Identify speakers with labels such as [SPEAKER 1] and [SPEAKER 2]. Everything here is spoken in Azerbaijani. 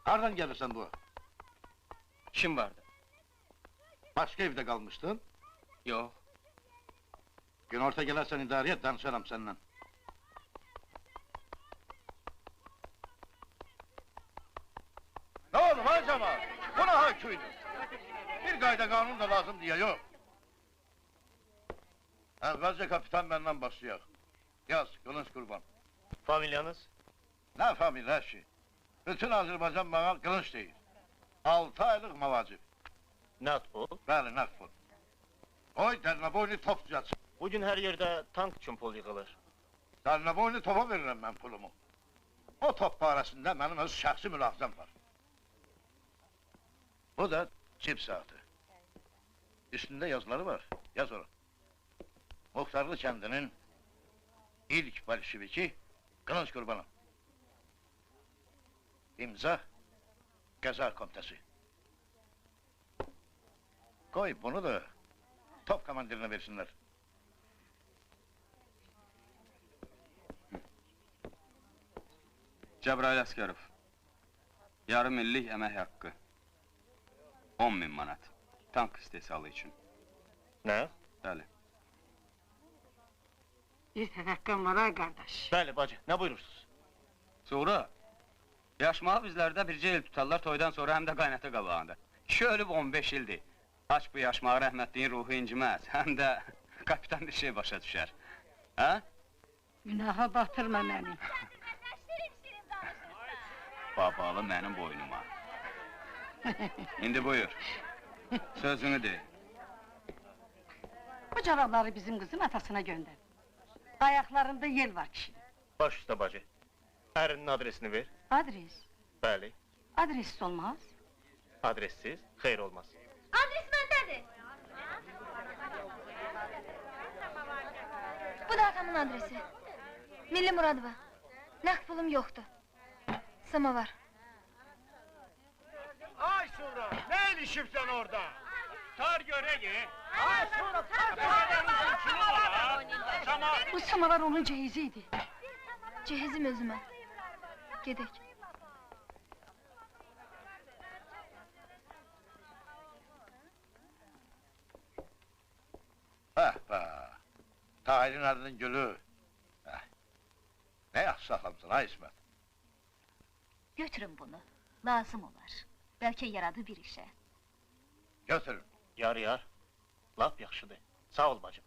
[SPEAKER 1] Hardan gelirsen bu?
[SPEAKER 2] İşim vardı.
[SPEAKER 1] Başka evde kalmıştın.
[SPEAKER 2] Yok.
[SPEAKER 1] Gün orta gelirsen idare et, danışarım seninle. Ne oğlum ha Cemal? Bu ne hakkıydı? Bir kayda kanun da lazım diye yok. Evvelce kapitan benden başlayaq. Yaz, Kılınç Kurban.
[SPEAKER 2] Familyanız?
[SPEAKER 1] Ne familya şey? Bütün Azerbaycan bana Kılınç deyir. 6 aylık mavacib.
[SPEAKER 2] Nat bu.
[SPEAKER 1] Bəli, nəf bu. Oy, dərnaboynu top düzəlsin.
[SPEAKER 2] Bugün her yerde tank için pul yığılır.
[SPEAKER 1] Dərnaboynu topa verirəm mən pulumu. O top barəsində mənim öz şəxsi mülahizəm var. Bu da cib saatı. Üstünde yazıları var, yaz onu. Muhtarlı kəndinin ilk bolşeviki Kılınç Kurbanım. İmza, Qəza Komitesi. Koy bunu da top komandirine versinler.
[SPEAKER 3] Cəbrayıl Əsgərov. Yarım illik əmək haqqı. 10.000 manat. Tank istehsalı için.
[SPEAKER 2] Ne?
[SPEAKER 3] Bəli.
[SPEAKER 4] Bir təfəkkən var ha, qardaş.
[SPEAKER 2] Bəli bacı, ne buyurursunuz?
[SPEAKER 3] Sonra yaşmağı bizlərdə bircə il tutarlar toydan sonra həm də qaynata qabağında. Kişi ölüb 15 ildir. Aç bu yaşmağı rəhmətliyin ruhu inciməz, həm də kapitan bir şey başa düşər. Hə?
[SPEAKER 4] Günaha batırma məni.
[SPEAKER 3] Babalı mənim boynuma. İndi buyur. Sözünü de.
[SPEAKER 4] Bu cavabları bizim kızın atasına gönder. Ayaklarında yel var kişinin.
[SPEAKER 2] Baş üstə bacı. Ərinin adresini ver.
[SPEAKER 4] Adres.
[SPEAKER 2] Bəli.
[SPEAKER 4] Adresiz olmaz.
[SPEAKER 2] Adressiz, xeyr olmaz.
[SPEAKER 5] Adres məndədir. Bu da atamın adresi. Milli Muradova. Nakd pulum yoktu. Samovar.
[SPEAKER 6] Ay sonra, ne ilişip sen orada? Tar göreği.
[SPEAKER 4] Ay
[SPEAKER 6] sonra,
[SPEAKER 4] Bu samavar onun cehiziydi.
[SPEAKER 5] Cehizim özüme. Gedek.
[SPEAKER 1] Be, Tahir'in adının gülü. Ne yaxşı ha İsmet?
[SPEAKER 5] Götürün bunu. Lazım olar. Belki yaradı bir işe.
[SPEAKER 1] Götürün.
[SPEAKER 2] Yar yar. Lap yaxşıdır. Sağ ol bacım.